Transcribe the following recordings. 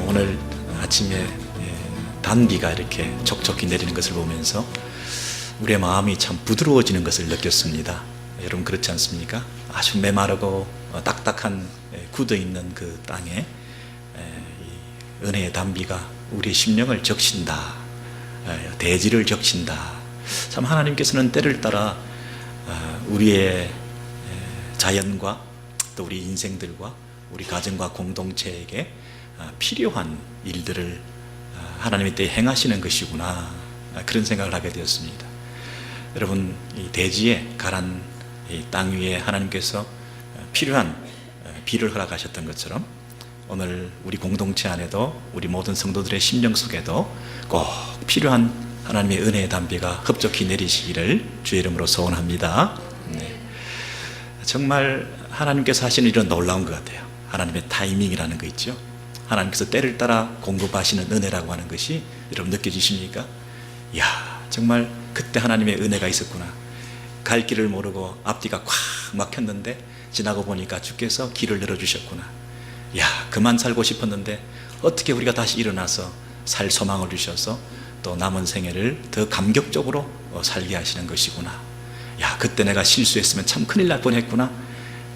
오늘 아침에 단비가 이렇게 촉촉히 내리는 것을 보면서 우리의 마음이 참 부드러워지는 것을 느꼈습니다. 여러분 그렇지 않습니까? 아주 메마르고 딱딱한 굳어있는 그 땅에 은혜의 단비가 우리의 심령을 적신다, 대지를 적신다. 참 하나님께서는 때를 따라 우리의 자연과 또 우리 인생들과 우리 가정과 공동체에게 필요한 일들을 하나님의 때에 행하시는 것이구나, 그런 생각을 하게 되었습니다. 여러분, 이 대지에 가란 이 땅 위에 하나님께서 필요한 비를 허락하셨던 것처럼 오늘 우리 공동체 안에도 우리 모든 성도들의 심령 속에도 꼭 필요한 하나님의 은혜의 담비가 흡족히 내리시기를 주의 이름으로 소원합니다. 네. 정말 하나님께서 하시는 일은 놀라운 것 같아요. 하나님의 타이밍이라는 거 있죠. 하나님께서 때를 따라 공급하시는 은혜라고 하는 것이 여러분 느껴지십니까? 이야, 정말 그때 하나님의 은혜가 있었구나. 갈 길을 모르고 앞뒤가 꽉 막혔는데 지나고 보니까 주께서 길을 열어주셨구나. 야, 그만 살고 싶었는데 어떻게 우리가 다시 일어나서 살 소망을 주셔서 또 남은 생애를 더 감격적으로 살게 하시는 것이구나. 야, 그때 내가 실수했으면 참 큰일 날 뻔했구나.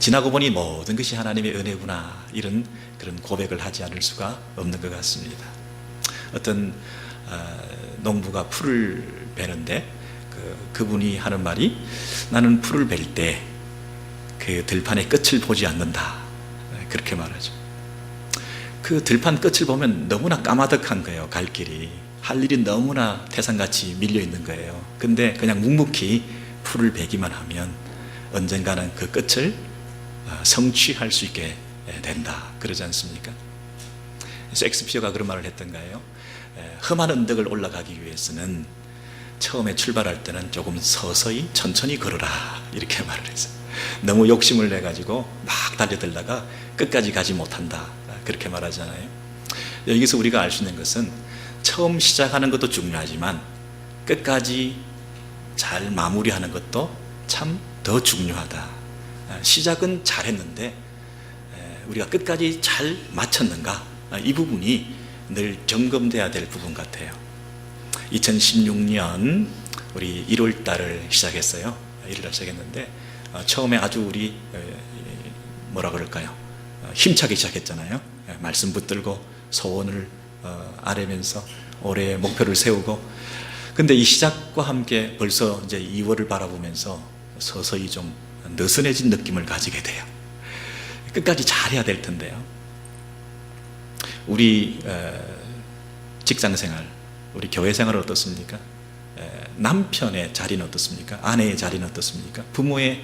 지나고 보니 모든 것이 하나님의 은혜구나. 이런 그런 고백을 하지 않을 수가 없는 것 같습니다. 어떤 농부가 풀을 베는데 그분이 하는 말이, 나는 풀을 벨 때 그 들판의 끝을 보지 않는다, 그렇게 말하죠. 그 들판 끝을 보면 너무나 까마득한 거예요. 갈 길이, 할 일이 너무나 태산같이 밀려 있는 거예요. 근데 그냥 묵묵히 풀을 베기만 하면 언젠가는 그 끝을 성취할 수 있게 된다, 그러지 않습니까? 셰익스피어가 그런 말을 했던가요? 험한 언덕을 올라가기 위해서는 처음에 출발할 때는 조금 서서히 천천히 걸어라, 이렇게 말을 했어요. 너무 욕심을 내가지고 막 달려들다가 끝까지 가지 못한다, 그렇게 말하잖아요. 여기서 우리가 알 수 있는 것은 처음 시작하는 것도 중요하지만 끝까지 잘 마무리하는 것도 참 더 중요하다. 시작은 잘했는데 우리가 끝까지 잘 마쳤는가, 이 부분이 늘 점검돼야 될 부분 같아요. 2016년 우리 1월 달을 시작했어요. 1월 시작했는데 처음에 아주 우리 뭐라 그럴까요? 힘차게 시작했잖아요. 말씀 붙들고 소원을 아뢰면서 올해의 목표를 세우고, 근데 이 시작과 함께 벌써 이제 2월을 바라보면서 서서히 좀 느슨해진 느낌을 가지게 돼요. 끝까지 잘해야 될 텐데요. 우리 직장생활, 우리 교회생활은 어떻습니까? 남편의 자리는 어떻습니까? 아내의 자리는 어떻습니까? 부모의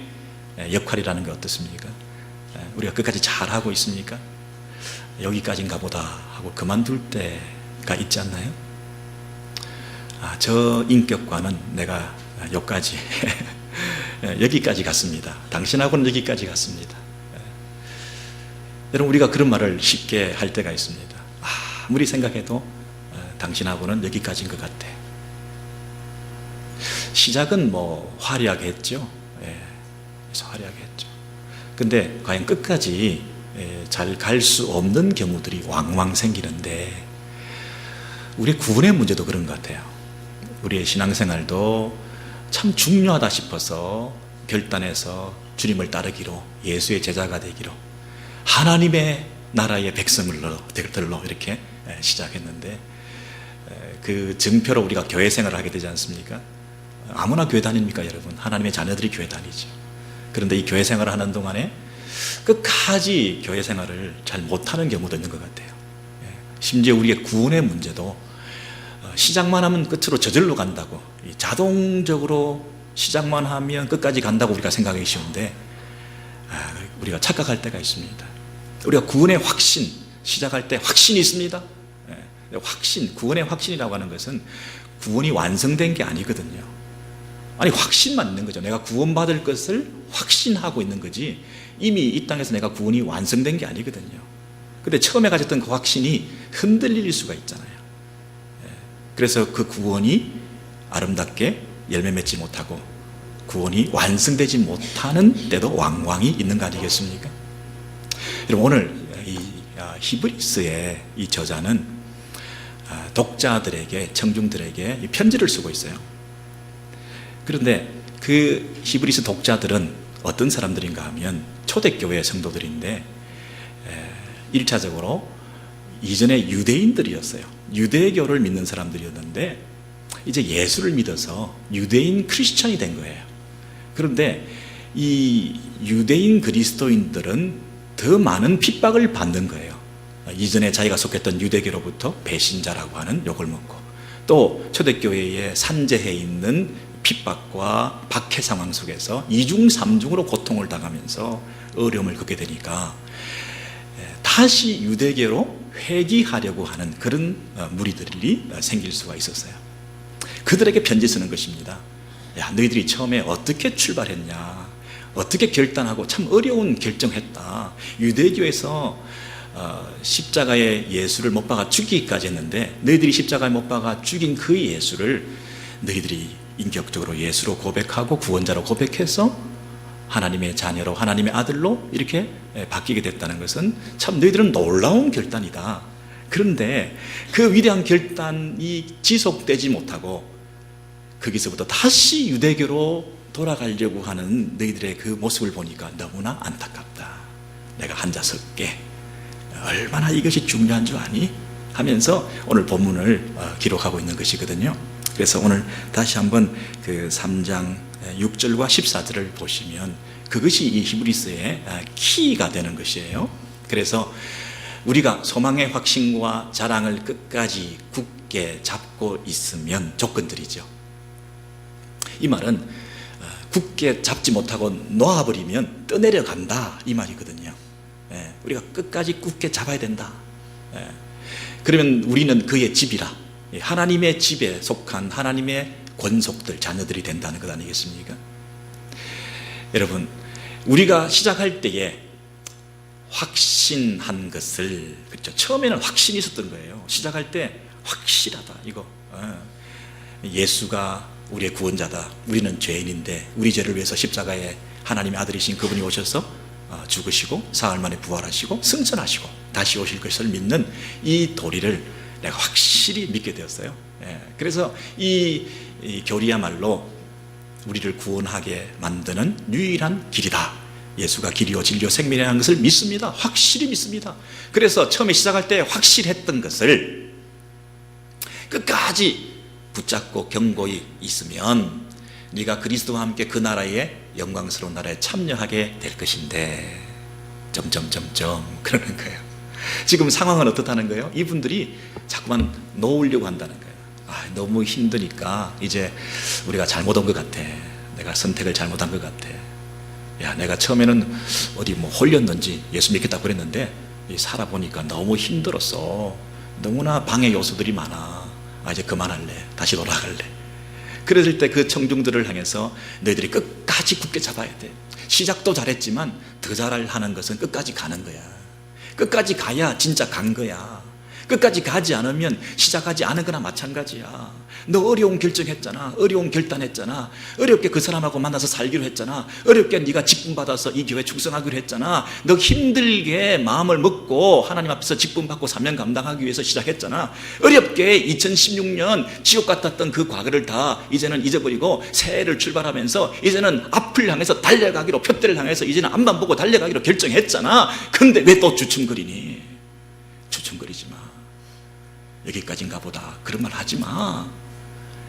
역할이라는 게 어떻습니까? 우리가 끝까지 잘하고 있습니까? 여기까지인가 보다 하고 그만둘 때가 있지 않나요? 저 인격과는 내가 여기까지 여기까지 갔습니다. 당신하고는 여기까지 갔습니다. 여러분, 우리가 그런 말을 쉽게 할 때가 있습니다. 아무리 생각해도 당신하고는 여기까지인 것 같아. 시작은 뭐 화려하게 했죠. 그래서 화려하게 했죠. 근데 과연 끝까지 잘 갈 수 없는 경우들이 왕왕 생기는데, 우리 구원의 문제도 그런 것 같아요. 우리의 신앙생활도 참 중요하다 싶어서 결단해서 주님을 따르기로, 예수의 제자가 되기로, 하나님의 나라의 백성들로 이렇게 시작했는데, 그 증표로 우리가 교회 생활을 하게 되지 않습니까? 아무나 교회 다닙니까, 여러분? 하나님의 자녀들이 교회 다니죠. 그런데 이 교회 생활을 하는 동안에 끝까지 교회 생활을 잘 못하는 경우도 있는 것 같아요. 심지어 우리의 구원의 문제도 시작만 하면 끝으로 저절로 간다고, 자동적으로 시작만 하면 끝까지 간다고 우리가 생각하기 쉬운데, 우리가 착각할 때가 있습니다. 우리가 구원의 확신, 시작할 때 확신이 있습니다. 확신, 구원의 확신이라고 하는 것은 구원이 완성된 게 아니거든요. 아니, 확신만 있는 거죠. 내가 구원받을 것을 확신하고 있는 거지, 이미 이 땅에서 내가 구원이 완성된 게 아니거든요. 근데 처음에 가졌던 그 확신이 흔들릴 수가 있잖아요. 그래서 그 구원이 아름답게 열매 맺지 못하고 구원이 완성되지 못하는 때도 왕왕이 있는 거 아니겠습니까? 여러분, 오늘 이 히브리서의 이 저자는 독자들에게, 청중들에게 이 편지를 쓰고 있어요. 그런데 그 히브리서 독자들은 어떤 사람들인가 하면 초대교회 성도들인데, 1차적으로 이전에 유대인들이었어요. 유대교를 믿는 사람들이었는데 이제 예수를 믿어서 유대인 크리스천이 된 거예요. 그런데 이 유대인 그리스도인들은 더 많은 핍박을 받는 거예요. 이전에 자기가 속했던 유대교로부터 배신자라고 하는 욕을 먹고, 또 초대교회에 산재해 있는 핍박과 박해 상황 속에서 이중 삼중으로 고통을 당하면서 어려움을 겪게 되니까 다시 유대교로 회귀하려고 하는 그런 무리들이 생길 수가 있었어요. 그들에게 편지 쓰는 것입니다. 야, 너희들이 처음에 어떻게 출발했냐, 어떻게 결단하고 참 어려운 결정했다. 유대교에서 십자가에 예수를 못 박아 죽이기까지 했는데, 너희들이 십자가에 못 박아 죽인 그 예수를 너희들이 인격적으로 예수로 고백하고 구원자로 고백해서 하나님의 자녀로, 하나님의 아들로 이렇게 바뀌게 됐다는 것은 참 너희들은 놀라운 결단이다. 그런데 그 위대한 결단이 지속되지 못하고 거기서부터 다시 유대교로 돌아가려고 하는 너희들의 그 모습을 보니까 너무나 안타깝다. 내가 앉아 설게. 얼마나 이것이 중요한 줄 아니? 하면서 오늘 본문을 기록하고 있는 것이거든요. 그래서 오늘 다시 한번 그 3장 6절과 14절을 보시면 그것이 이 히브리서의 키가 되는 것이에요. 그래서 우리가 소망의 확신과 자랑을 끝까지 굳게 잡고 있으면, 조건들이죠. 이 말은 굳게 잡지 못하고 놓아버리면 떠내려간다, 이 말이거든요. 우리가 끝까지 굳게 잡아야 된다. 그러면 우리는 그의 집이라, 하나님의 집에 속한 하나님의 권속들, 자녀들이 된다는 것 아니겠습니까? 여러분, 우리가 시작할 때에 확신한 것을, 그렇죠? 처음에는 확신이 있었던 거예요. 시작할 때 확실하다, 이거. 예수가 우리의 구원자다. 우리는 죄인인데 우리 죄를 위해서 십자가에 하나님의 아들이신 그분이 오셔서 죽으시고 사흘 만에 부활하시고 승천하시고 다시 오실 것을 믿는 이 도리를 내가 확실히 믿게 되었어요. 그래서 이 교리야말로 우리를 구원하게 만드는 유일한 길이다. 예수가 길이요 진리요 생명이라는 것을 믿습니다. 확실히 믿습니다. 그래서 처음에 시작할 때 확실했던 것을 끝까지 붙잡고 견고히 있으면 네가 그리스도와 함께 그 나라의 영광스러운 나라에 참여하게 될 것인데 점점점점 그러는 거예요. 지금 상황은 어떻다는 거예요? 이분들이 자꾸만 놓으려고 한다는 거예요. 너무 힘드니까 이제 우리가 잘못 온 것 같아. 내가 선택을 잘못한 것 같아. 야, 내가 처음에는 어디 뭐 홀렸는지 예수 믿겠다고 그랬는데 살아보니까 너무 힘들었어. 너무나 방해 요소들이 많아. 이제 그만할래. 다시 돌아갈래. 그랬을 때 그 청중들을 향해서 너희들이 끝까지 굳게 잡아야 돼. 시작도 잘했지만 더 잘하는 것은 끝까지 가는 거야. 끝까지 가야 진짜 간 거야. 끝까지 가지 않으면 시작하지 않은 거나 마찬가지야. 너 어려운 결정했잖아. 어려운 결단했잖아. 어렵게 그 사람하고 만나서 살기로 했잖아. 어렵게 네가 직분받아서 이 교회 충성하기로 했잖아. 너 힘들게 마음을 먹고 하나님 앞에서 직분받고 사명 감당하기 위해서 시작했잖아. 어렵게 2016년 지옥 같았던 그 과거를 다 이제는 잊어버리고 새해를 출발하면서 이제는 앞을 향해서 달려가기로, 표대를 향해서 이제는 앞만 보고 달려가기로 결정했잖아. 근데 왜 또 주춤거리니? 주춤거리지 마. 여기까지인가 보다. 그런 말 하지 마.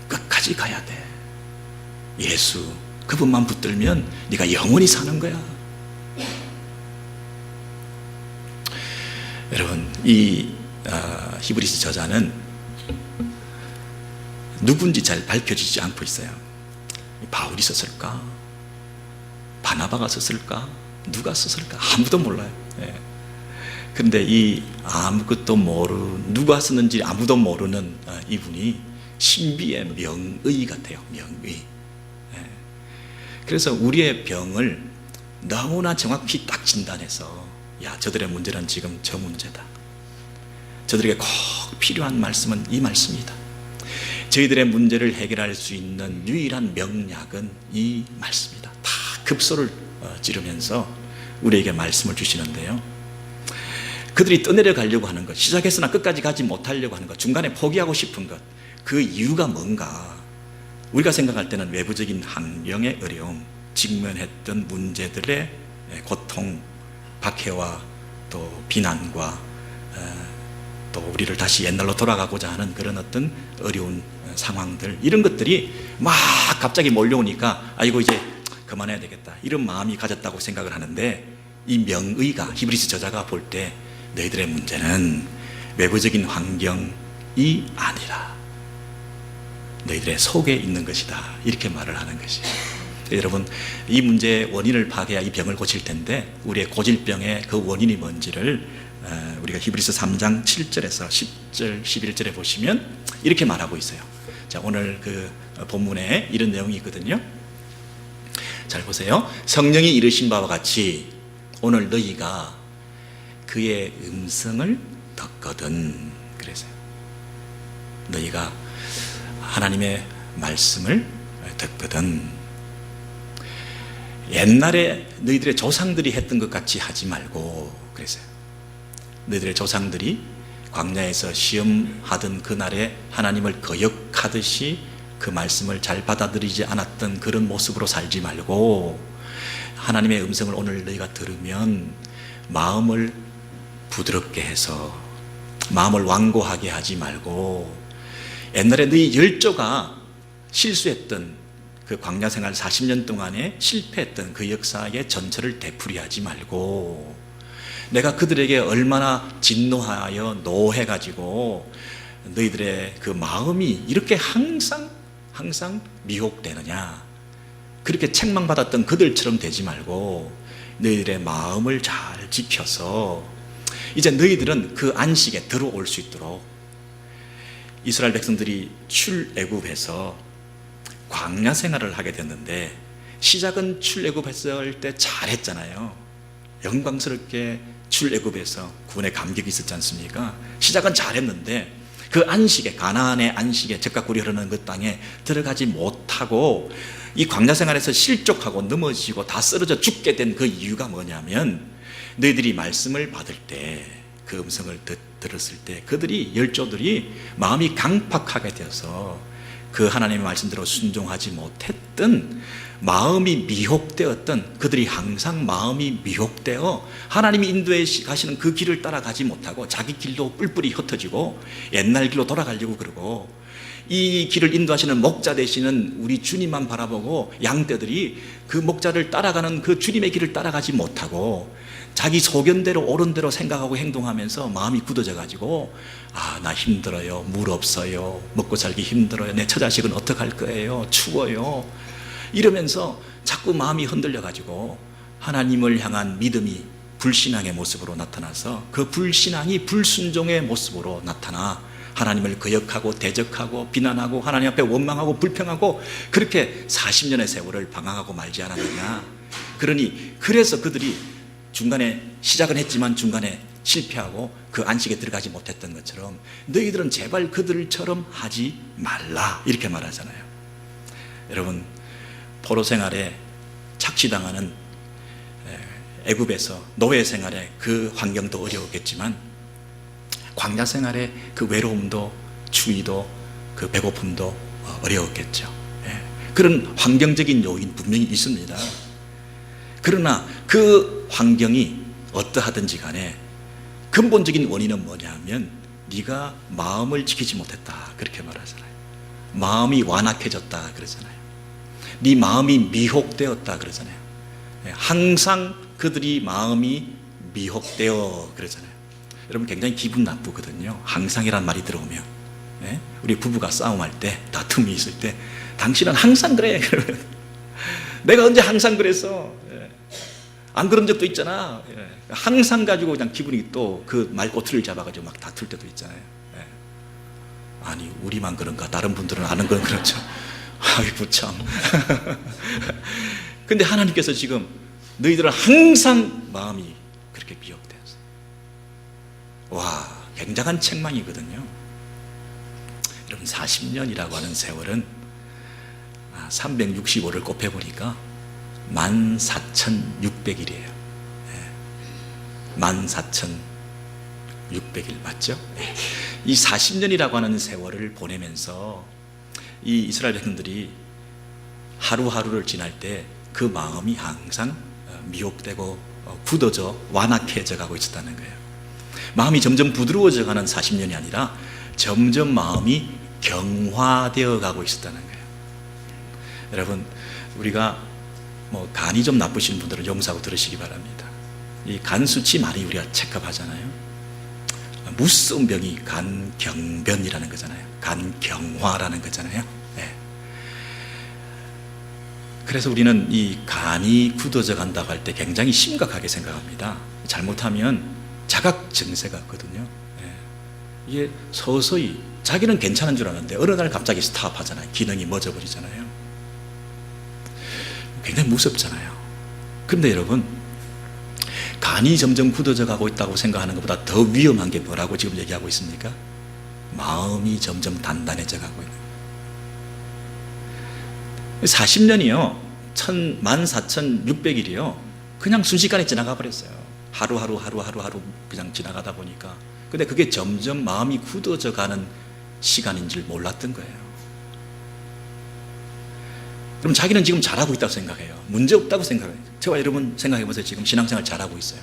끝까지 가야 돼. 예수 그분만 붙들면 네가 영원히 사는 거야. 여러분, 이 히브리서 저자는 누군지 잘 밝혀지지 않고 있어요. 바울이 썼을까? 바나바가 썼을까? 누가 썼을까? 아무도 몰라요. 그런데 이 아무것도 누가 썼는지 아무도 모르는 이분이 신비의 명의 같아요. 명의. 그래서 우리의 병을 너무나 정확히 딱 진단해서, 야, 저들의 문제는 지금 저 문제다. 저들에게 꼭 필요한 말씀은 이 말씀이다. 저희들의 문제를 해결할 수 있는 유일한 명약은 이 말씀이다. 다 급소를 찌르면서 우리에게 말씀을 주시는데요, 그들이 떠내려 가려고 하는 것, 시작했으나 끝까지 가지 못하려고 하는 것, 중간에 포기하고 싶은 것, 그 이유가 뭔가? 우리가 생각할 때는 외부적인 환경의 어려움, 직면했던 문제들의 고통, 박해와 또 비난과 또 우리를 다시 옛날로 돌아가고자 하는 그런 어떤 어려운 상황들, 이런 것들이 막 갑자기 몰려오니까 아이고 이제 그만해야 되겠다, 이런 마음이 가졌다고 생각을 하는데, 이 명의가, 히브리서 저자가 볼 때 너희들의 문제는 외부적인 환경이 아니라 너희들의 속에 있는 것이다, 이렇게 말을 하는 것이에요. 여러분, 이 문제의 원인을 파악해야 이 병을 고칠 텐데, 우리의 고질병의 그 원인이 뭔지를 우리가 히브리서 3장 7절에서 10절, 11절에 보시면 이렇게 말하고 있어요. 자, 오늘 그 본문에 이런 내용이 있거든요. 잘 보세요. 성령이 이르신 바와 같이 오늘 너희가 그의 음성을 듣거든. 그래서요, 너희가 하나님의 말씀을 듣거든. 옛날에 너희들의 조상들이 했던 것 같이 하지 말고, 그래서요, 너희들의 조상들이 광야에서 시험하던 그날에 하나님을 거역하듯이 그 말씀을 잘 받아들이지 않았던 그런 모습으로 살지 말고, 하나님의 음성을 오늘 너희가 들으면 마음을 부드럽게 해서, 마음을 완고하게 하지 말고, 옛날에 너희 열조가 실수했던 그 광야 생활 40년 동안에 실패했던 그 역사의 전철을 되풀이하지 말고, 내가 그들에게 얼마나 진노하여 노해가지고 너희들의 그 마음이 이렇게 항상 미혹되느냐, 그렇게 책망받았던 그들처럼 되지 말고 너희들의 마음을 잘 지켜서 이제 너희들은 그 안식에 들어올 수 있도록, 이스라엘 백성들이 출애굽해서 광야 생활을 하게 됐는데, 시작은 출애굽했을 때 잘했잖아요. 영광스럽게 출애굽해서 구원의 감격이 있었지 않습니까? 시작은 잘했는데 그 안식에, 가나안의 안식에, 젖과 꿀이 흐르는 그 땅에 들어가지 못하고 이 광야 생활에서 실족하고 넘어지고 다 쓰러져 죽게 된 그 이유가 뭐냐면, 너희들이 말씀을 받을 때, 그 음성을 들었을 때 그들이, 열조들이 마음이 강팍하게 되어서 그 하나님의 말씀대로 순종하지 못했던, 마음이 미혹되었던, 그들이 항상 마음이 미혹되어 하나님이 인도해 가시는 그 길을 따라가지 못하고 자기 길로 뿔뿔이 흩어지고 옛날 길로 돌아가려고 그러고, 이 길을 인도하시는 목자 되시는 우리 주님만 바라보고 양떼들이 그 목자를 따라가는 그 주님의 길을 따라가지 못하고 자기 소견대로 옳은 대로 생각하고 행동하면서 마음이 굳어져 가지고, 아, 나 힘들어요, 물 없어요, 먹고 살기 힘들어요, 내 처자식은 어떡할 거예요, 추워요, 이러면서 자꾸 마음이 흔들려 가지고 하나님을 향한 믿음이 불신앙의 모습으로 나타나서 그 불신앙이 불순종의 모습으로 나타나 하나님을 거역하고 대적하고 비난하고 하나님 앞에 원망하고 불평하고, 그렇게 40년의 세월을 방황하고 말지 않았느냐. 그러니 그래서 그들이 중간에 시작은 했지만 중간에 실패하고 그 안식에 들어가지 못했던 것처럼 너희들은 제발 그들처럼 하지 말라, 이렇게 말하잖아요. 여러분, 포로 생활에 착취당하는 애굽에서 노예 생활에 그 환경도 어려웠겠지만, 광야 생활의 그 외로움도 추위도 그 배고픔도 어려웠겠죠. 그런 환경적인 요인 분명히 있습니다. 그러나 그 환경이 어떠하든지 간에 근본적인 원인은 뭐냐면, 네가 마음을 지키지 못했다, 그렇게 말하잖아요. 마음이 완악해졌다 그러잖아요. 네 마음이 미혹되었다 그러잖아요. 항상 그들이 마음이 미혹되어 그러잖아요. 여러분, 굉장히 기분 나쁘거든요, 항상이란 말이 들어오면. 우리 부부가 싸움할 때, 다툼이 있을 때, 당신은 항상 그래. 내가 언제 항상 그랬어? 안 그런 적도 있잖아. 예. 항상 가지고 그냥 기분이 또 그 말꼬투리를 잡아가지고 막 다툴 때도 있잖아요. 예. 아니 우리만 그런가? 다른 분들은 아는 건 그렇죠. 아이고 참. 근데 하나님께서 지금 너희들은 항상 마음이 그렇게 미혹되었어. 와, 굉장한 책망이거든요. 여러분 40년이라고 하는 세월은 365를 곱해보니까 14,600일이에요. 14,600일 맞죠? 이 40년이라고 하는 세월을 보내면서 이 이스라엘 백성들이 하루하루를 지날 때 그 마음이 항상 미혹되고 굳어져 완악해져 가고 있었다는 거예요. 마음이 점점 부드러워져 가는 40년이 아니라 점점 마음이 경화되어 가고 있었다는 거예요. 여러분, 우리가 뭐 간이 좀 나쁘신 분들은 용서하고 들으시기 바랍니다. 이 간 수치 많이 우리가 체크하잖아요. 무서운 병이 간경변이라는 거잖아요. 간경화라는 거잖아요. 네. 그래서 우리는 이 간이 굳어져 간다고 할 때 굉장히 심각하게 생각합니다. 잘못하면 자각 증세가 있거든요. 네. 이게 서서히 자기는 괜찮은 줄 아는데 어느 날 갑자기 스탑하잖아요. 기능이 멎어버리잖아요. 굉장히 무섭잖아요. 그런데 여러분, 간이 점점 굳어져 가고 있다고 생각하는 것보다 더 위험한 게 뭐라고 지금 얘기하고 있습니까? 마음이 점점 단단해져 가고 있는 거예요. 40년이요 14,600일이요 그냥 순식간에 지나가 버렸어요. 하루하루 그냥 지나가다 보니까. 근데 그게 점점 마음이 굳어져 가는 시간인 줄 몰랐던 거예요. 그럼 자기는 지금 잘하고 있다고 생각해요. 문제 없다고 생각해요. 저와 여러분 생각해보세요. 지금 신앙생활 잘하고 있어요.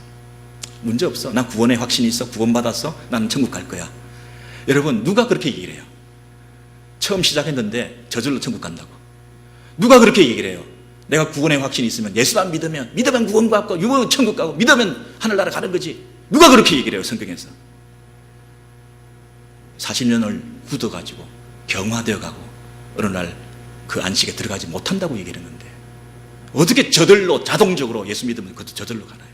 문제 없어. 나 구원의 확신이 있어. 구원받았어. 나는 천국 갈 거야. 여러분, 누가 그렇게 얘기를 해요? 처음 시작했는데 저절로 천국 간다고. 누가 그렇게 얘기를 해요? 내가 구원의 확신이 있으면 예수만 믿으면 구원 받고 유언 천국 가고 믿으면 하늘나라 가는 거지. 누가 그렇게 얘기를 해요? 성경에서. 40년을 굳어가지고 경화되어 가고 어느 날 그 안식에 들어가지 못한다고 얘기를 했는데 어떻게 저절로 자동적으로 예수 믿으면 그것도 저절로 가나요?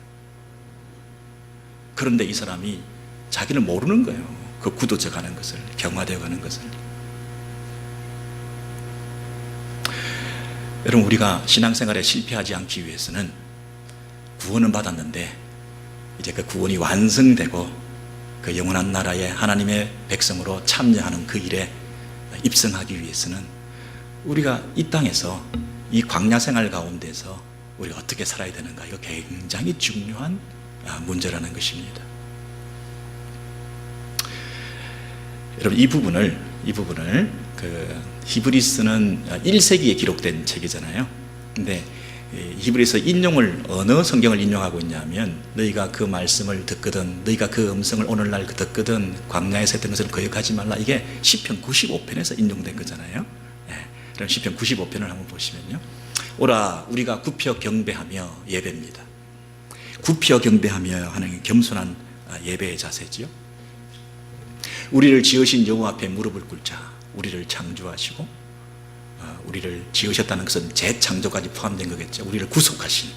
그런데 이 사람이 자기는 모르는 거예요. 그 굳어져 가는 것을, 경화되어 가는 것을. 여러분, 우리가 신앙생활에 실패하지 않기 위해서는 구원은 받았는데 이제 그 구원이 완성되고 그 영원한 나라에 하나님의 백성으로 참여하는 그 일에 입성하기 위해서는 우리가 이 땅에서 이 광야 생활 가운데서 우리가 어떻게 살아야 되는가, 이거 굉장히 중요한 문제라는 것입니다. 여러분, 이 부분을 그 히브리서는 1세기에 기록된 책이잖아요. 근데 히브리서 인용을 어느 성경을 인용하고 있냐면 너희가 그 말씀을 듣거든, 너희가 그 음성을 오늘날 듣거든 광야에서 했던 것을 거역하지 말라. 이게 시편 95편에서 인용된 거잖아요. 네. 그럼 시편 95편을 한번 보시면요. 오라 우리가 굽혀 경배하며 예배입니다. 굽혀 경배하며 하는 겸손한 예배의 자세지요. 우리를 지으신 여호와 앞에 무릎을 꿇자. 우리를 창조하시고 우리를 지으셨다는 것은 재창조까지 포함된 거겠죠. 우리를 구속하신,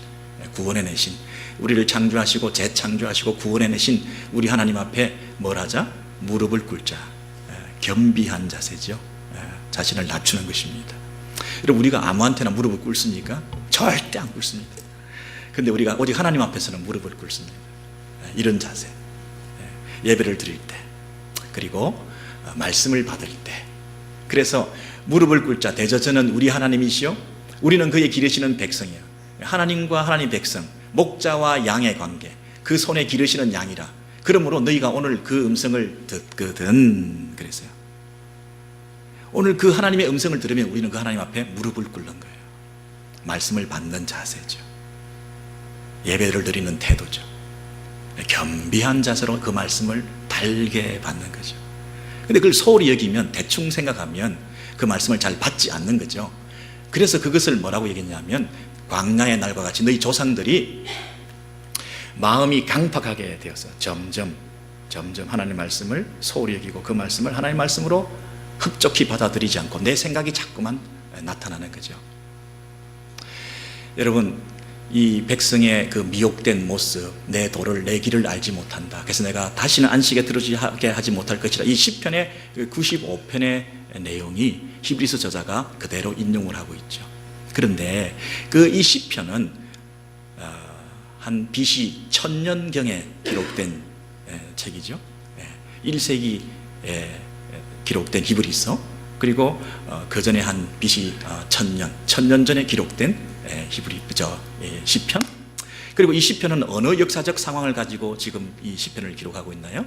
구원해내신, 우리를 창조하시고 재창조하시고 구원해내신 우리 하나님 앞에 뭘 하자? 무릎을 꿇자. 겸비한 자세죠. 자신을 낮추는 것입니다. 여러분, 우리가 아무한테나 무릎을 꿇습니까? 절대 안 꿇습니다. 근데 우리가 오직 하나님 앞에서는 무릎을 꿇습니다. 이런 자세. 예배를 드릴 때, 그리고 말씀을 받을 때. 그래서 무릎을 꿇자. 대저전은 우리 하나님이시요 우리는 그의 기르시는 백성이요. 하나님과 하나님 백성, 목자와 양의 관계, 그 손에 기르시는 양이라. 그러므로 너희가 오늘 그 음성을 듣거든. 그랬어요. 오늘 그 하나님의 음성을 들으면 우리는 그 하나님 앞에 무릎을 꿇는 거예요. 말씀을 받는 자세죠. 예배를 드리는 태도죠. 겸비한 자세로 그 말씀을 달게 받는 거죠. 근데 그걸 소홀히 여기면, 대충 생각하면 그 말씀을 잘 받지 않는 거죠. 그래서 그것을 뭐라고 얘기했냐면 광야의 날과 같이 너희 조상들이 마음이 강팍하게 되어서 점점 하나님의 말씀을 소홀히 여기고 그 말씀을 하나님의 말씀으로 흡족히 받아들이지 않고 내 생각이 자꾸만 나타나는 거죠. 여러분, 이 백성의 그 미혹된 모습, 내 도를 내 길을 알지 못한다. 그래서 내가 다시는 안식에 들어지게 하지 못할 것이라. 이 시편의 95편의 내용이 히브리서 저자가 그대로 인용을 하고 있죠. 그런데 그 이 시편은 한 BC 1000년경에 기록된 책이죠. 1세기에 기록된 히브리서, 그리고 그 전에 한 BC 1000년 전에 기록된 시편. 그리고 이 시편은 어느 역사적 상황을 가지고 지금 이 시편을 기록하고 있나요?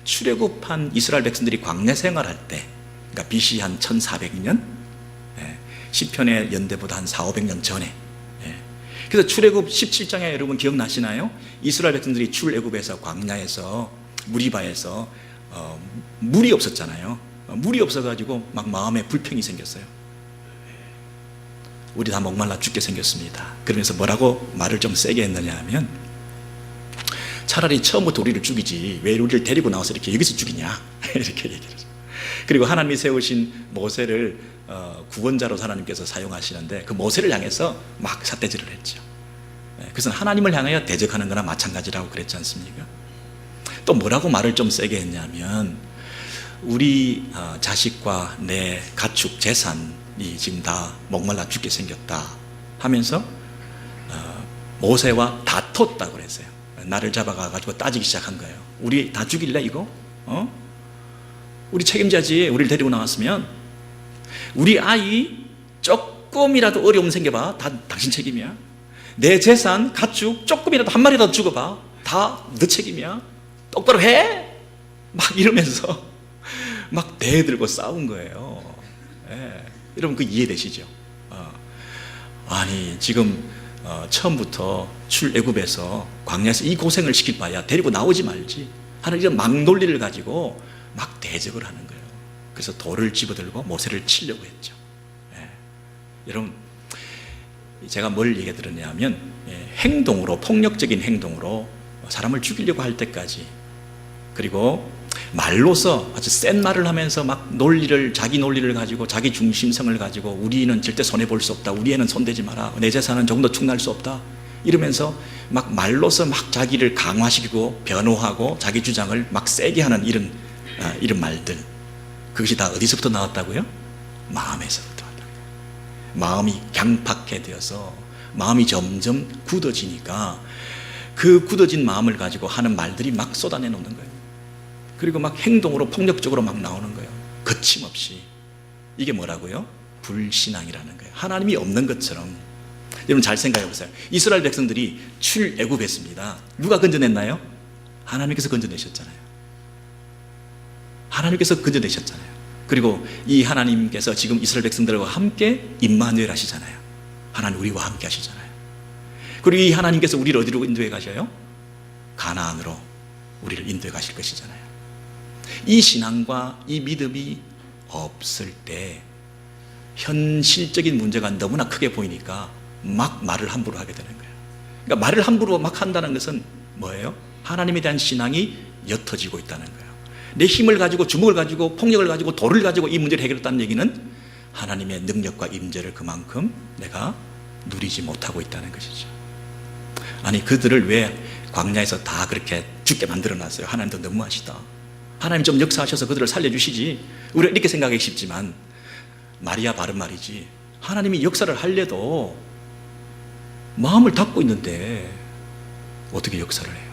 출애굽한 이스라엘 백성들이 광야 생활할 때, 그러니까 BC 한 1400년, 시편의 연대보다 한 400~500년 전에. 그래서 출애굽 17장에 여러분 기억나시나요? 이스라엘 백성들이 출애굽에서 광야에서 무리바에서 물이 없었잖아요. 물이 없어가지고 막 마음에 불평이 생겼어요. 우리 다 목말라 죽게 생겼습니다. 그러면서 뭐라고 말을 좀 세게 했느냐 하면, 차라리 처음부터 우리를 죽이지 왜 우리를 데리고 나와서 이렇게 여기서 죽이냐 이렇게 얘기를 했어요. 그리고 하나님이 세우신 모세를 구원자로 하나님께서 사용하시는데 그 모세를 향해서 막 삿대질을 했죠. 그래서 하나님을 향하여 대적하는 거나 마찬가지라고 그랬지 않습니까? 또 뭐라고 말을 좀 세게 했냐면, 우리 자식과 내 가축 재산이 지금 다 목말라 죽게 생겼다 하면서 모세와 다퉜다고 그랬어요. 나를 잡아가지고 따지기 시작한 거예요. 우리 다 죽일래 이거? 우리 책임져야지. 우리를 데리고 나왔으면. 우리 아이 조금이라도 어려움 생겨봐, 다 당신 책임이야. 내 재산, 가축 조금이라도 한 마리라도 죽어봐, 다 너 책임이야. 똑바로 해! 막 이러면서 막 대들고 싸운 거예요. 여러분 그 이해되시죠? 아니 지금 처음부터 출애굽에서 광야에서 이 고생을 시킬 바야 데리고 나오지 말지 하는 이런 막논리를 가지고 막 대적을 하는 거예요. 그래서 돌을 집어들고 모세를 치려고 했죠. 여러분, 제가 뭘 얘기 들었냐면, 행동으로, 폭력적인 행동으로 사람을 죽이려고 할 때까지, 그리고 말로서 아주 센 말을 하면서 막 자기 논리를 가지고, 자기 중심성을 가지고, 우리는 절대 손해볼 수 없다, 우리 애는 손대지 마라, 내 재산은 조금 더 축날 수 없다, 이러면서 막 말로서 막 자기를 강화시키고 변호하고 자기 주장을 막 세게 하는 이런 말들, 그것이 다 어디서부터 나왔다고요? 마음에서부터 나왔다고요. 마음이 강팍해 되어서 마음이 점점 굳어지니까 그 굳어진 마음을 가지고 하는 말들이 막 쏟아내 놓는 거예요. 그리고 막 행동으로 폭력적으로 막 나오는 거예요. 거침없이. 이게 뭐라고요? 불신앙이라는 거예요. 하나님이 없는 것처럼. 여러분 잘 생각해 보세요. 이스라엘 백성들이 출애굽했습니다. 누가 건져냈나요? 하나님께서 건져내셨잖아요. 하나님께서 건져내셨잖아요. 그리고 이 하나님께서 지금 이스라엘 백성들과 함께 임마누엘 하시잖아요. 하나님 우리와 함께 하시잖아요. 그리고 이 하나님께서 우리를 어디로 인도해 가셔요? 가나안으로 우리를 인도해 가실 것이잖아요. 이 신앙과 이 믿음이 없을 때 현실적인 문제가 너무나 크게 보이니까 막 말을 함부로 하게 되는 거예요. 그러니까 말을 함부로 막 한다는 것은 뭐예요? 하나님에 대한 신앙이 옅어지고 있다는 거예요. 내 힘을 가지고, 주먹을 가지고, 폭력을 가지고, 돌을 가지고 이 문제를 해결했다는 얘기는 하나님의 능력과 임재를 그만큼 내가 누리지 못하고 있다는 것이죠. 아니 그들을 왜 광야에서 다 그렇게 죽게 만들어놨어요? 하나님도 너무하시다. 하나님 좀 역사하셔서 그들을 살려주시지. 우리가 이렇게 생각하기 쉽지만 말이야 바른 말이지, 하나님이 역사를 하려도 마음을 닫고 있는데 어떻게 역사를 해요?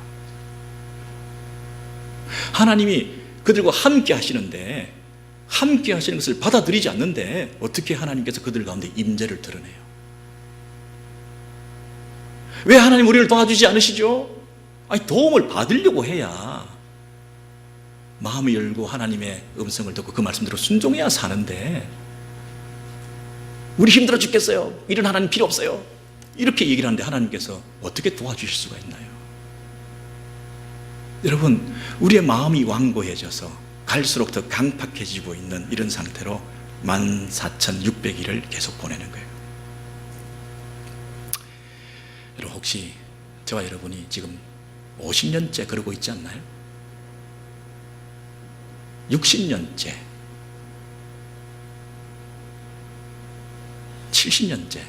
하나님이 그들과 함께 하시는데, 함께 하시는 것을 받아들이지 않는데 어떻게 하나님께서 그들 가운데 임재를 드러내요? 왜 하나님 우리를 도와주지 않으시죠? 아니 도움을 받으려고 해야 마음을 열고 하나님의 음성을 듣고 그 말씀대로 순종해야 사는데, 우리 힘들어 죽겠어요, 이런 하나님 필요 없어요, 이렇게 얘기를 하는데 하나님께서 어떻게 도와주실 수가 있나요? 여러분, 우리의 마음이 완고해져서 갈수록 더 강팍해지고 있는 이런 상태로 14,600일을 계속 보내는 거예요. 여러분 혹시 저와 여러분이 지금 50년째 그러고 있지 않나요? 60년째, 70년째.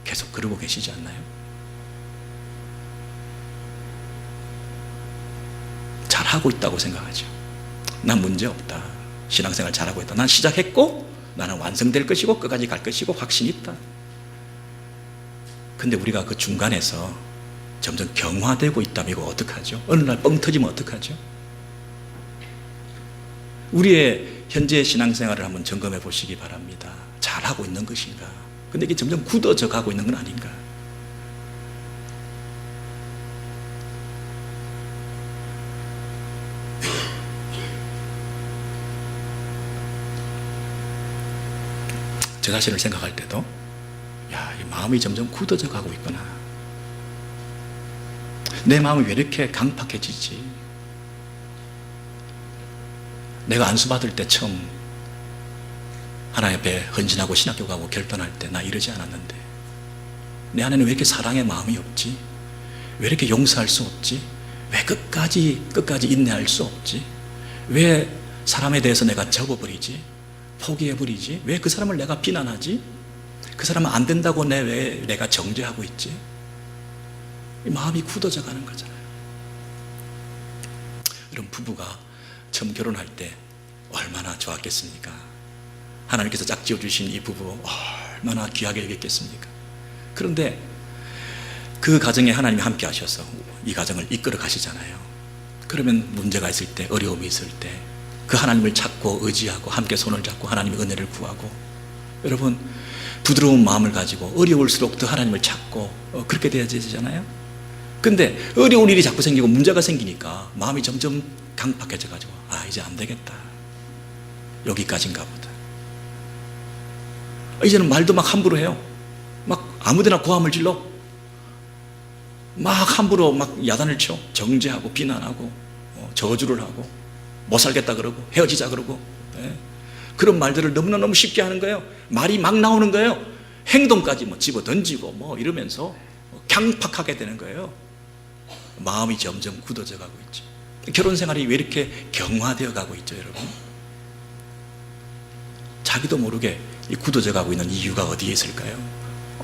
계속 그러고 계시지 않나요? 잘하고 있다고 생각하죠. 난 문제없다. 신앙생활 잘하고 있다. 난 시작했고 나는 완성될 것이고 끝까지 갈 것이고 확신이 있다. 근데 우리가 그 중간에서 점점 경화되고 있다면 이거 어떡하죠? 어느 날 뻥 터지면 어떡하죠? 우리의 현재 신앙생활을 한번 점검해 보시기 바랍니다. 잘하고 있는 것인가? 근데 이게 점점 굳어져 가고 있는 건 아닌가? 제 자신을 생각할 때도 야, 이 마음이 점점 굳어져 가고 있구나. 내 마음이 왜 이렇게 강팍해지지? 내가 안수받을 때 처음 하나님 앞에 헌신하고 신학교 가고 결단할 때 나 이러지 않았는데 내 안에는 왜 이렇게 사랑의 마음이 없지? 왜 이렇게 용서할 수 없지? 왜 끝까지 인내할 수 없지? 왜 사람에 대해서 내가 접어버리지? 포기해버리지? 왜 그 사람을 내가 비난하지? 그 사람은 안 된다고 왜 내가 정죄하고 있지? 이 마음이 굳어져 가는 거잖아요. 이런 부부가 처음 결혼할 때 얼마나 좋았겠습니까? 하나님께서 짝지어 주신 이 부부 얼마나 귀하게 여겼겠습니까? 그런데 그 가정에 하나님이 함께 하셔서 이 가정을 이끌어 가시잖아요. 그러면 문제가 있을 때, 어려움이 있을 때 그 하나님을 찾고 의지하고 함께 손을 잡고 하나님의 은혜를 구하고, 여러분 부드러운 마음을 가지고 어려울수록 더 하나님을 찾고 그렇게 돼야 되잖아요. 근데 어려운 일이 자꾸 생기고 문제가 생기니까 마음이 점점 강팍해져 가지고 이제 안 되겠다, 여기까지인가 보다. 이제는 말도 막 함부로 해요. 막 아무데나 고함을 질러 막 함부로 막 야단을 쳐 정죄하고 비난하고 저주를 하고 못 살겠다 그러고 헤어지자 그러고, 그런 말들을 너무너무 쉽게 하는 거예요. 말이 막 나오는 거예요. 행동까지 집어 던지고 이러면서 강팍하게 되는 거예요. 마음이 점점 굳어져 가고 있죠. 결혼 생활이 왜 이렇게 경화되어 가고 있죠, 여러분? 자기도 모르게 굳어져 가고 있는 이유가 어디에 있을까요?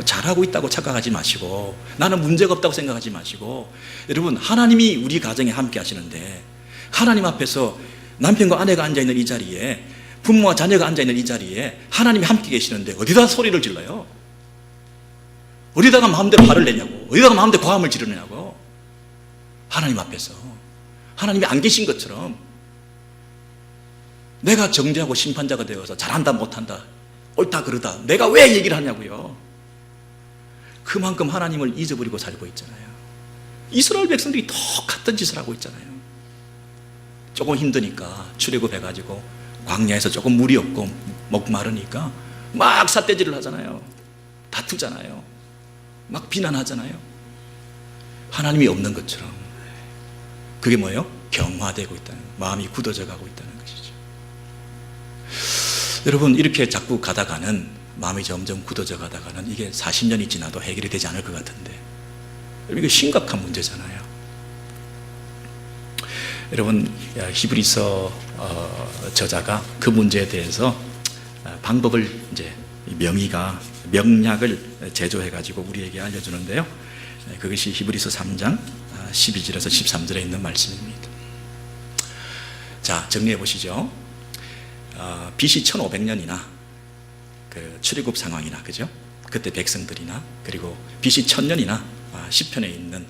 잘하고 있다고 착각하지 마시고, 나는 문제가 없다고 생각하지 마시고, 여러분 하나님이 우리 가정에 함께 하시는데, 하나님 앞에서 남편과 아내가 앉아있는 이 자리에, 부모와 자녀가 앉아있는 이 자리에 하나님이 함께 계시는데 어디다 소리를 질러요? 어디다가 마음대로 화를 내냐고, 어디다가 마음대로 고함을 지르냐고. 하나님 앞에서 하나님이 안 계신 것처럼 내가 정죄하고 심판자가 되어서 잘한다 못한다 옳다 그르다 내가 왜 얘기를 하냐고요. 그만큼 하나님을 잊어버리고 살고 있잖아요. 이스라엘 백성들이 똑같은 짓을 하고 있잖아요. 조금 힘드니까 출애굽해가지고 광야에서 조금 물이 없고 목 마르니까 막 삿대질을 하잖아요. 다투잖아요. 막 비난하잖아요. 하나님이 없는 것처럼. 그게 뭐예요? 경화되고 있다는, 마음이 굳어져 가고 있다는 것이죠. 여러분 이렇게 자꾸 가다가는, 마음이 점점 굳어져 가다가는 이게 40년이 지나도 해결이 되지 않을 것 같은데, 이거 심각한 문제잖아요. 여러분 히브리서 저자가 그 문제에 대해서 방법을 이제 명약을 제조해 가지고 우리에게 알려주는데요. 그것이 히브리서 3장 12절에서 13절에 있는 말씀입니다. 자, 정리해 보시죠. BC 1500년이나 그 출애굽 상황이나, 그죠? 그때 백성들이나, 그리고 BC 1000년이나 시편에 있는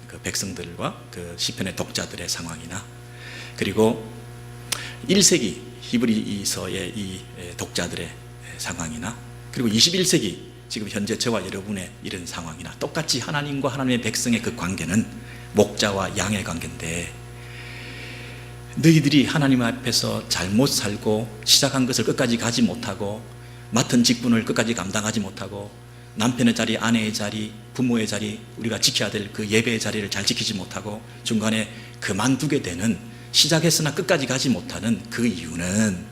그 백성들과 그 시편의 독자들의 상황이나, 그리고 1세기 히브리서의 이 독자들의 상황이나, 그리고 21세기 지금 현재 저와 여러분의 이런 상황이나 똑같이 하나님과 하나님의 백성의 그 관계는 목자와 양의 관계인데, 너희들이 하나님 앞에서 잘못 살고 시작한 것을 끝까지 가지 못하고 맡은 직분을 끝까지 감당하지 못하고 남편의 자리, 아내의 자리, 부모의 자리, 우리가 지켜야 될 그 예배의 자리를 잘 지키지 못하고 중간에 그만두게 되는, 시작했으나 끝까지 가지 못하는 그 이유는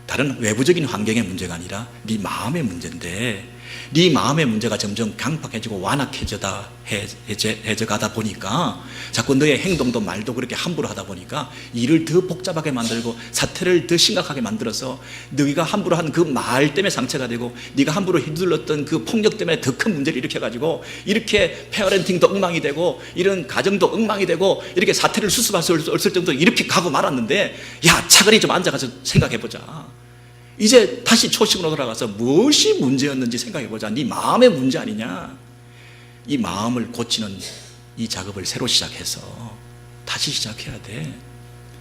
다른 외부적인 환경의 문제가 아니라 네 마음의 문제인데, 네 마음의 문제가 점점 강팍해지고 완악해져 가다 보니까 자꾸 너의 행동도 말도 그렇게 함부로 하다 보니까 일을 더 복잡하게 만들고 사태를 더 심각하게 만들어서 너희가 함부로 한 그 말 때문에 상처가 되고 네가 함부로 휘둘렀던 그 폭력 때문에 더 큰 문제를 일으켜가지고 이렇게 페어렌팅도 엉망이 되고 이런 가정도 엉망이 되고 이렇게 사태를 수습할 수 없을 정도로 이렇게 가고 말았는데, 야, 차라리 좀 앉아가서 생각해보자. 이제 다시 초심으로 돌아가서 무엇이 문제였는지 생각해보자. 네 마음의 문제 아니냐. 이 마음을 고치는 이 작업을 새로 시작해서 다시 시작해야 돼.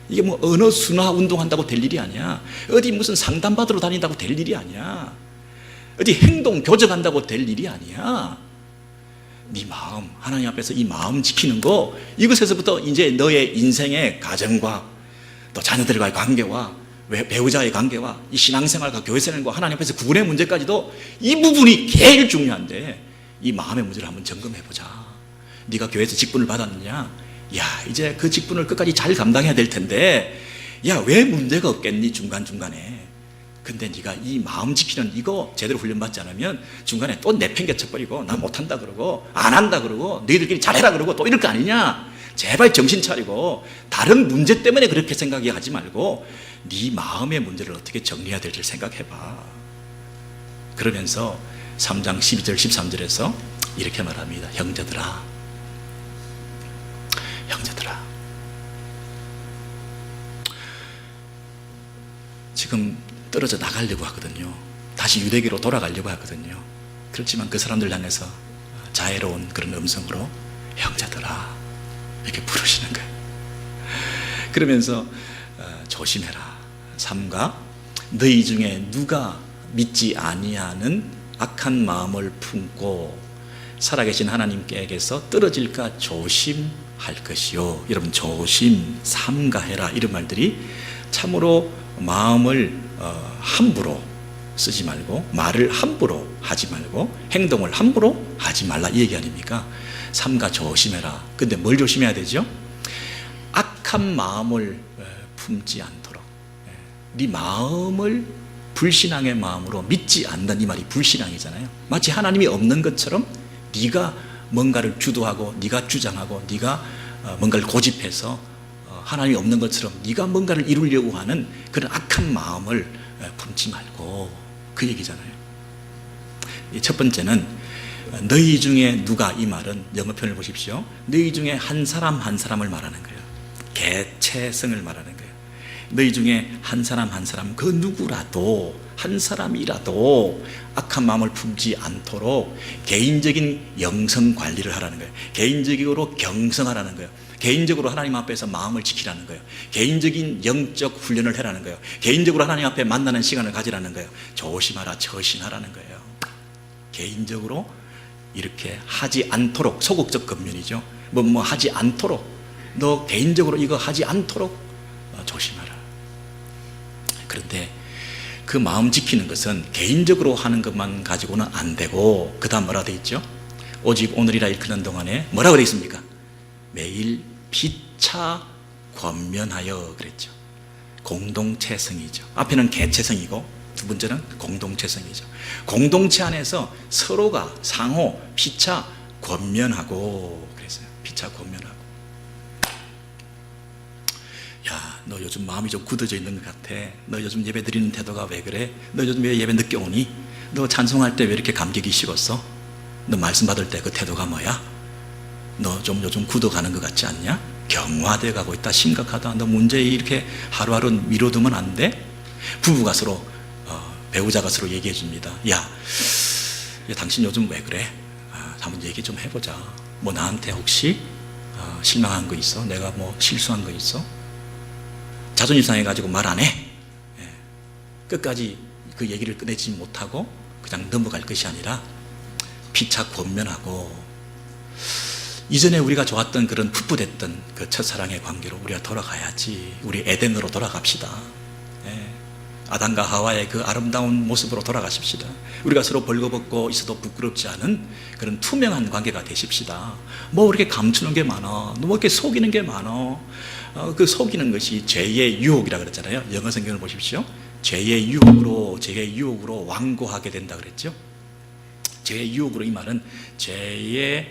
이게 뭐 언어 순화 운동한다고 될 일이 아니야. 어디 무슨 상담받으러 다닌다고 될 일이 아니야. 어디 행동 교정한다고 될 일이 아니야. 네 마음, 하나님 앞에서 이 마음 지키는 거, 이것에서부터 이제 너의 인생의 가정과 또 자녀들과의 관계와 배우자의 관계와 이 신앙생활과 교회생활과 하나님 앞에서 구분의 문제까지도 이 부분이 제일 중요한데, 이 마음의 문제를 한번 점검해보자. 네가 교회에서 직분을 받았느냐? 야, 이제 그 직분을 끝까지 잘 감당해야 될 텐데, 야, 왜 문제가 없겠니 중간중간에. 근데 네가 이 마음 지키는 이거 제대로 훈련받지 않으면 중간에 또 내팽개쳐버리고 나 못한다 그러고 안 한다 그러고 너희들끼리 잘해라 그러고 또 이럴 거 아니냐. 제발 정신 차리고 다른 문제 때문에 그렇게 생각하지 말고 네 마음의 문제를 어떻게 정리해야 될지 생각해봐. 그러면서 3장 12절 13절에서 이렇게 말합니다. 형제들아, 지금 떨어져 나가려고 하거든요. 다시 유대교로 돌아가려고 하거든요. 그렇지만 그 사람들 향해서 자애로운 그런 음성으로 형제들아 이렇게 부르시는 거예요. 그러면서 조심해라. 3가 너희 중에 누가 믿지 아니하는 악한 마음을 품고 살아계신 하나님께서 떨어질까 조심할 것이요. 여러분, 조심, 삼가해라, 이런 말들이 참으로 마음을 함부로 쓰지 말고, 말을 함부로 하지 말고, 행동을 함부로 하지 말라, 이 얘기 아닙니까? 삼가 조심해라. 근데 뭘 조심해야 되죠? 악한 마음을 품지 않도록. 네 마음을 불신앙의 마음으로 믿지 않는, 이 말이 불신앙이잖아요. 마치 하나님이 없는 것처럼 네가 뭔가를 주도하고 네가 주장하고 네가 뭔가를 고집해서 하나님이 없는 것처럼 네가 뭔가를 이루려고 하는 그런 악한 마음을 품지 말고, 그 얘기잖아요. 첫 번째는 너희 중에 누가, 이 말은 영어 표현을 보십시오. 너희 중에 한 사람 한 사람을 말하는 거예요. 개체성을 말하는 거예요. 너희 중에 한 사람 한 사람, 그 누구라도 한 사람이라도 악한 마음을 품지 않도록 개인적인 영성 관리를 하라는 거예요. 개인적으로 경성하라는 거예요. 개인적으로 하나님 앞에서 마음을 지키라는 거예요. 개인적인 영적 훈련을 해라는 거예요. 개인적으로 하나님 앞에 만나는 시간을 가지라는 거예요. 조심하라, 처신하라는 거예요. 개인적으로 이렇게 하지 않도록, 소극적 근면이죠. 뭐 하지 않도록, 너 개인적으로 이거 하지 않도록 조심하라. 그런데 그 마음 지키는 것은 개인적으로 하는 것만 가지고는 안 되고, 그 다음 뭐라 되어 있죠? 오직 오늘이라 일컫는 동안에 뭐라고 되어 있습니까? 매일 피차 권면하여 그랬죠. 공동체성이죠. 앞에는 개체성이고 두 번째는 공동체성이죠. 공동체 안에서 서로가 상호 피차 권면하고 그랬어요. 피차 권면하고. 야, 너 요즘 마음이 좀 굳어져 있는 것 같아. 너 요즘 예배 드리는 태도가 왜 그래? 너 요즘 왜 예배 늦게 오니? 너 찬송할 때 왜 이렇게 감격이 식었어? 너 말씀 받을 때 그 태도가 뭐야? 너 좀 요즘 굳어가는 것 같지 않냐? 경화돼 가고 있다. 심각하다. 너 문제 이렇게 하루하루 미뤄두면 안 돼? 부부가 서로 배우자가 서로 얘기해 줍니다. 야, 당신 요즘 왜 그래? 한번 얘기 좀 해보자. 뭐 나한테 혹시 실망한 거 있어? 내가 뭐 실수한 거 있어? 자존심 상해가지고 말 안 해? 끝까지 그 얘기를 끝내지 못하고 그냥 넘어갈 것이 아니라 피차 권면하고, 이전에 우리가 좋았던 그런 풋풋했던 그 첫사랑의 관계로 우리가 돌아가야지. 우리 에덴으로 돌아갑시다. 아담과 하와의 그 아름다운 모습으로 돌아가십시다. 우리가 서로 벌거벗고 있어도 부끄럽지 않은 그런 투명한 관계가 되십시다. 뭐 이렇게 감추는 게 많아. 뭐 이렇게 속이는 게 많아. 그 속이는 것이 죄의 유혹이라 그랬잖아요. 영어 성경을 보십시오. 죄의 유혹으로 왕고하게 된다 그랬죠. 죄의 유혹으로 이 말은 죄의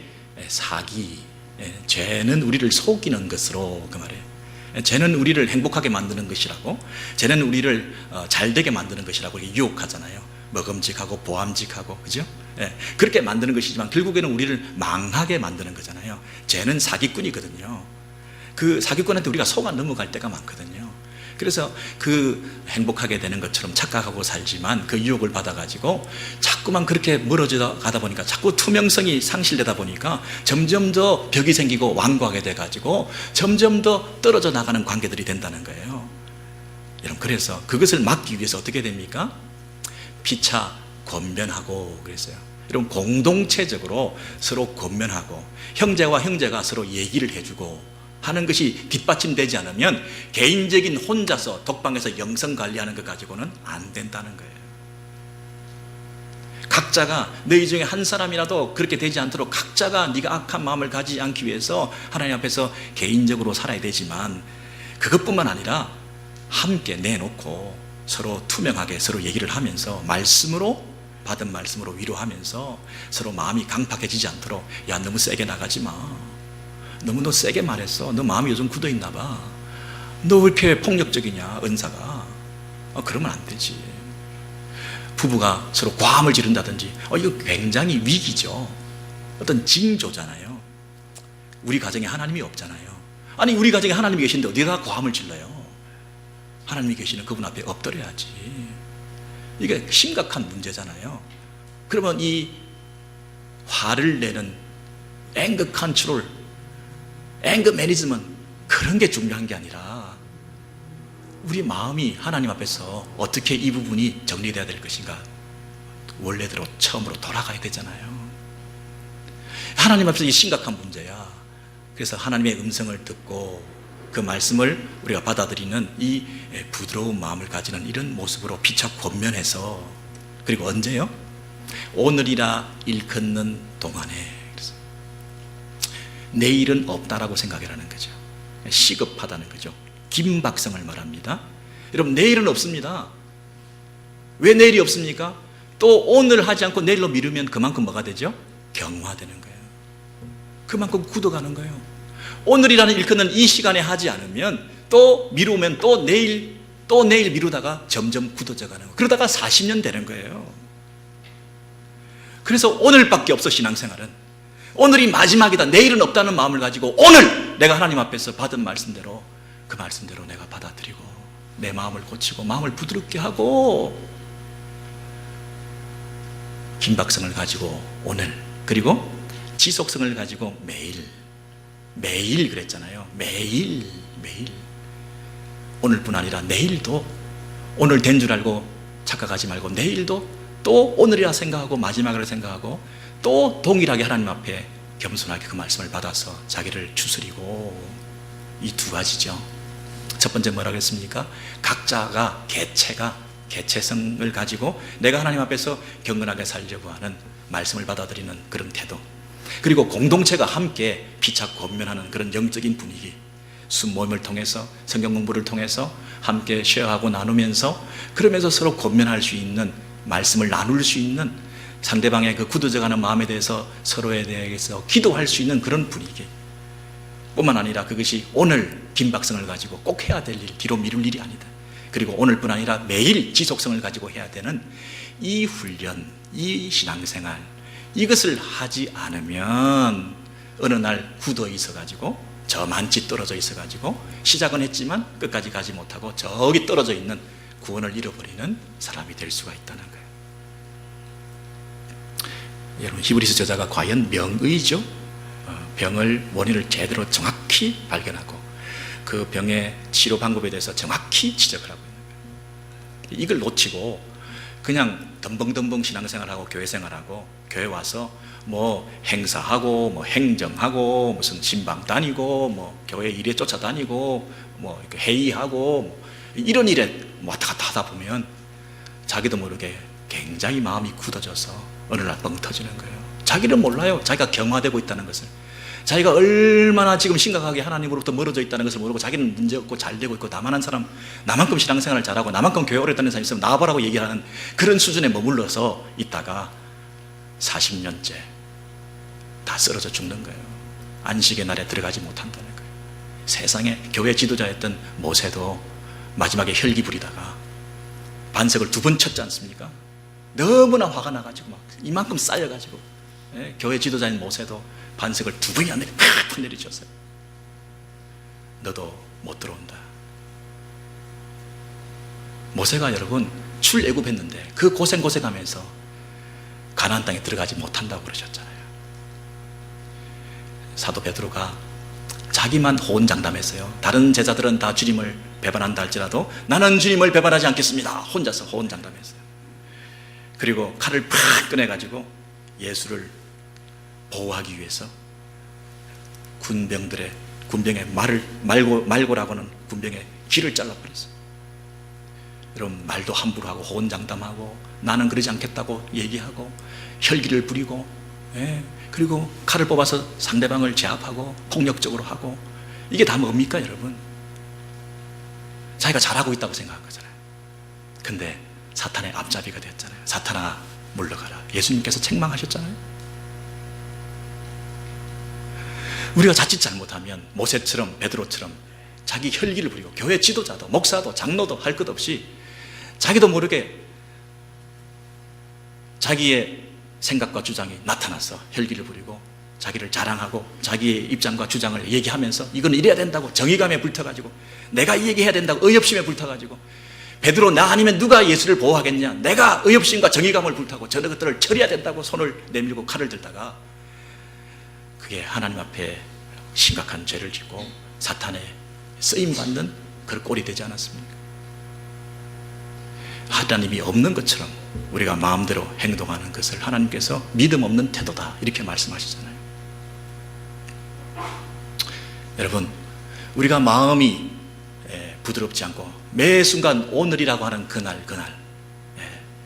사기, 죄는 우리를 속이는 것으로 그 말이에요. 죄는 우리를 행복하게 만드는 것이라고, 죄는 우리를 잘되게 만드는 것이라고 이렇게 유혹하잖아요. 먹음직하고 보암직하고, 그죠? 그렇게 만드는 것이지만 결국에는 우리를 망하게 만드는 거잖아요. 죄는 사기꾼이거든요. 그 사기꾼한테 우리가 속아 넘어갈 때가 많거든요. 그래서 그 행복하게 되는 것처럼 착각하고 살지만 그 유혹을 받아가지고 자꾸만 그렇게 멀어져 가다 보니까 자꾸 투명성이 상실되다 보니까 점점 더 벽이 생기고 완고하게 돼가지고 점점 더 떨어져 나가는 관계들이 된다는 거예요. 여러분, 그래서 그것을 막기 위해서 어떻게 됩니까? 피차 권면하고 그랬어요. 여러분, 공동체적으로 서로 권면하고 형제와 형제가 서로 얘기를 해주고 하는 것이 뒷받침되지 않으면 개인적인 혼자서 독방에서 영성 관리하는 것 가지고는 안 된다는 거예요. 각자가 너희 중에 한 사람이라도 그렇게 되지 않도록 각자가 네가 악한 마음을 가지지 않기 위해서 하나님 앞에서 개인적으로 살아야 되지만, 그것뿐만 아니라 함께 내놓고 서로 투명하게 서로 얘기를 하면서 말씀으로, 받은 말씀으로 위로하면서 서로 마음이 강팍해지지 않도록, 야, 너무 세게 나가지 마, 너무 너 세게 말했어, 너 마음이 요즘 굳어있나 봐, 너 왜 이렇게 폭력적이냐 은사가, 그러면 안 되지. 부부가 서로 고함을 지른다든지, 이거 굉장히 위기죠. 어떤 징조잖아요. 우리 가정에 하나님이 없잖아요. 아니, 우리 가정에 하나님이 계신데 어디다 고함을 질러요? 하나님이 계시는 그분 앞에 엎드려야지. 이게 심각한 문제잖아요. 그러면 이 화를 내는 앵거 컨트롤, 앵거 매니지먼트, 그런 게 중요한 게 아니라 우리 마음이 하나님 앞에서 어떻게 이 부분이 정리되어야 될 것인가, 원래대로 처음으로 돌아가야 되잖아요. 하나님 앞에서 이 심각한 문제야. 그래서 하나님의 음성을 듣고 그 말씀을 우리가 받아들이는 이 부드러운 마음을 가지는 이런 모습으로 피차 권면해서, 그리고 언제요? 오늘이라 일컫는 동안에. 내일은 없다라고 생각하라는 거죠. 시급하다는 거죠. 긴박성을 말합니다. 여러분, 내일은 없습니다. 왜 내일이 없습니까? 또 오늘 하지 않고 내일로 미루면 그만큼 뭐가 되죠? 경화되는 거예요. 그만큼 굳어가는 거예요. 오늘이라는 일컫는 이 시간에 하지 않으면, 또 미루면 또 내일 미루다가 점점 굳어져 가는 거예요. 그러다가 40년 되는 거예요. 그래서 오늘밖에 없어, 신앙생활은. 오늘이 마지막이다, 내일은 없다는 마음을 가지고 오늘 내가 하나님 앞에서 받은 말씀대로, 그 말씀대로 내가 받아들이고 내 마음을 고치고 마음을 부드럽게 하고 긴박성을 가지고 오늘, 그리고 지속성을 가지고 매일 그랬잖아요. 매일 오늘뿐 아니라 내일도, 오늘 된 줄 알고 착각하지 말고 내일도 또 오늘이라 생각하고 마지막이라 생각하고 또 동일하게 하나님 앞에 겸손하게 그 말씀을 받아서 자기를 추스리고, 이 두 가지죠. 첫 번째 뭐라고 했습니까? 각자가 개체성을 가지고 내가 하나님 앞에서 경건하게 살려고 하는, 말씀을 받아들이는 그런 태도, 그리고 공동체가 함께 피차 권면하는 그런 영적인 분위기, 순모임을 통해서, 성경 공부를 통해서 함께 쉐어하고 나누면서, 그러면서 서로 권면할 수 있는, 말씀을 나눌 수 있는, 상대방의 그 굳어져가는 마음에 대해서 서로에 대해서 기도할 수 있는 그런 분위기 뿐만 아니라, 그것이 오늘 긴박성을 가지고 꼭 해야 될 일, 뒤로 미룰 일이 아니다. 그리고 오늘뿐 아니라 매일 지속성을 가지고 해야 되는 이 훈련, 이 신앙생활, 이것을 하지 않으면 어느 날 굳어 있어가지고, 저만치 떨어져 있어가지고 시작은 했지만 끝까지 가지 못하고 저기 떨어져 있는, 구원을 잃어버리는 사람이 될 수가 있다는 거예요. 여러분, 히브리서 저자가 과연 명의죠? 병을, 원인을 제대로 정확히 발견하고 그 병의 치료 방법에 대해서 정확히 지적을 하고 있는 거예요. 이걸 놓치고 그냥 덤벙덤벙 신앙생활하고 교회생활하고, 교회 와서 뭐 행사하고 뭐 행정하고 무슨 신방 다니고 뭐 교회 일에 쫓아다니고 뭐 회의하고 뭐 이런 일에 왔다 갔다 하다 보면 자기도 모르게 굉장히 마음이 굳어져서 어느 날 뻥 터지는 거예요. 자기는 몰라요. 자기가 경화되고 있다는 것을, 자기가 얼마나 지금 심각하게 하나님으로부터 멀어져 있다는 것을 모르고, 자기는 문제없고 잘 되고 있고, 나만한 사람, 나만큼 신앙생활을 잘하고 나만큼 교회 오래 다니는 사람이 있으면 나와보라고 얘기하는 그런 수준에 머물러서 있다가 40년째 다 쓰러져 죽는 거예요. 안식의 날에 들어가지 못한다는 거예요. 세상에 교회 지도자였던 모세도 마지막에 혈기 부리다가 반석을 2번 쳤지 않습니까? 너무나 화가 나가지고 막 이만큼 쌓여가지고, 예? 교회 지도자인 모세도 반석을 2번이나 내리쳤어요. 너도 못 들어온다. 모세가 여러분 출애굽했는데 그 고생하면서 가나안 땅에 들어가지 못한다고 그러셨잖아요. 사도 베드로가 자기만 호언장담했어요. 다른 제자들은 다 주님을 배반한다 할지라도 나는 주님을 배반하지 않겠습니다. 혼자서 호언장담했어요. 그리고 칼을 팍 꺼내가지고 예수를 보호하기 위해서 군병의 말고라고 하는 군병의 귀를 잘라버렸어요. 여러분, 말도 함부로 하고 호언장담하고 나는 그러지 않겠다고 얘기하고 혈기를 부리고, 예, 그리고 칼을 뽑아서 상대방을 제압하고 폭력적으로 하고, 이게 다 뭡니까 여러분? 자기가 잘하고 있다고 생각한 거잖아요. 근데 사탄의 앞잡이가 됐잖아요. 사탄아 물러가라. 예수님께서 책망하셨잖아요. 우리가 자칫 잘못하면 모세처럼 베드로처럼 자기 혈기를 부리고 교회 지도자도 목사도 장로도 할 것 없이 자기도 모르게 자기의 생각과 주장이 나타나서 혈기를 부리고 자기를 자랑하고 자기의 입장과 주장을 얘기하면서 이건 이래야 된다고 정의감에 불타가지고 내가 이 얘기해야 된다고 의협심에 불타가지고, 베드로 나 아니면 누가 예수를 보호하겠냐, 내가 의협심과 정의감을 불타고 저런 것들을 처리해야 된다고 손을 내밀고 칼을 들다가 그게 하나님 앞에 심각한 죄를 짓고 사탄의 쓰임받는 그런 꼴이 되지 않았습니까? 하나님이 없는 것처럼 우리가 마음대로 행동하는 것을 하나님께서 믿음 없는 태도다 이렇게 말씀하시잖아요. 여러분, 우리가 마음이 부드럽지 않고 매 순간 오늘이라고 하는 그날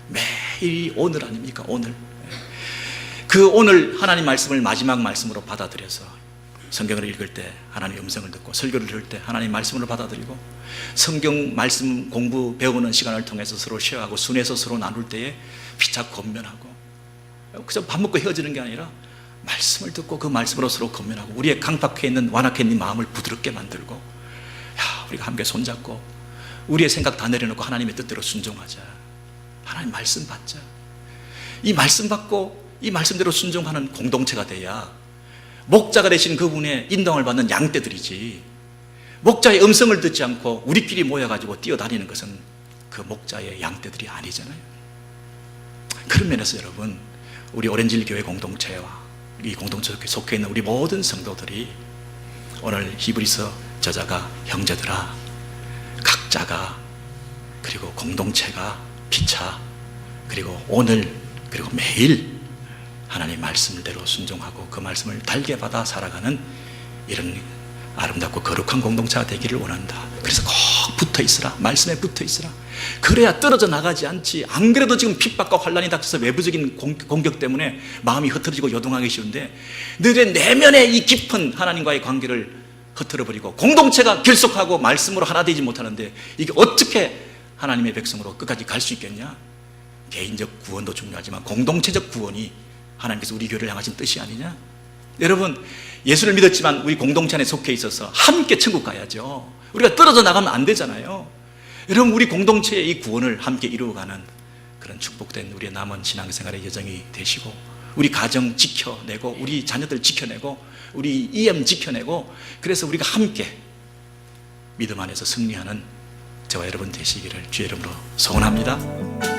매일이 오늘 아닙니까? 오늘. 그 오늘 하나님 말씀을 마지막 말씀으로 받아들여서 성경을 읽을 때 하나님의 음성을 듣고 설교를 들을 때 하나님 말씀으로 받아들이고 성경 말씀 공부 배우는 시간을 통해서 서로 쉐어하고 순회해서 서로 나눌 때에 피차 권면하고, 그저 밥 먹고 헤어지는 게 아니라 말씀을 듣고 그 말씀으로 서로 권면하고 우리의 강팍해 있는 완악해 있는 마음을 부드럽게 만들고, 우리가 함께 손잡고 우리의 생각 다 내려놓고 하나님의 뜻대로 순종하자. 하나님 말씀 받자. 이 말씀 받고 이 말씀대로 순종하는 공동체가 돼야 목자가 되신 그분의 인도함을 받는 양떼들이지, 목자의 음성을 듣지 않고 우리끼리 모여가지고 뛰어다니는 것은 그 목자의 양떼들이 아니잖아요. 그런 면에서 여러분, 우리 오렌지힐 교회 공동체와 이 공동체에 속해 있는 우리 모든 성도들이 오늘 히브리서 저자가 형제들아, 각자가 그리고 공동체가 피차 그리고 오늘 그리고 매일 하나님 말씀대로 순종하고 그 말씀을 달게 받아 살아가는 이런 아름답고 거룩한 공동체가 되기를 원한다. 그래서 꼭 붙어 있으라. 말씀에 붙어 있으라. 그래야 떨어져 나가지 않지. 안 그래도 지금 핍박과 환란이 닥쳐서 외부적인 공격 때문에 마음이 흐트러지고 요동하기 쉬운데, 너의 내면의 이 깊은 하나님과의 관계를 흐트러버리고 공동체가 결속하고 말씀으로 하나 되지 못하는데 이게 어떻게 하나님의 백성으로 끝까지 갈 수 있겠냐? 개인적 구원도 중요하지만 공동체적 구원이 하나님께서 우리 교회를 향하신 뜻이 아니냐? 여러분, 예수를 믿었지만 우리 공동체 안에 속해 있어서 함께 천국 가야죠. 우리가 떨어져 나가면 안 되잖아요. 여러분, 우리 공동체의 이 구원을 함께 이루어가는 그런 축복된 우리의 남은 신앙생활의 여정이 되시고, 우리 가정 지켜내고 우리 자녀들 지켜내고 우리 EM 지켜내고, 그래서 우리가 함께 믿음 안에서 승리하는 저와 여러분 되시기를 주의 이름으로 소원합니다.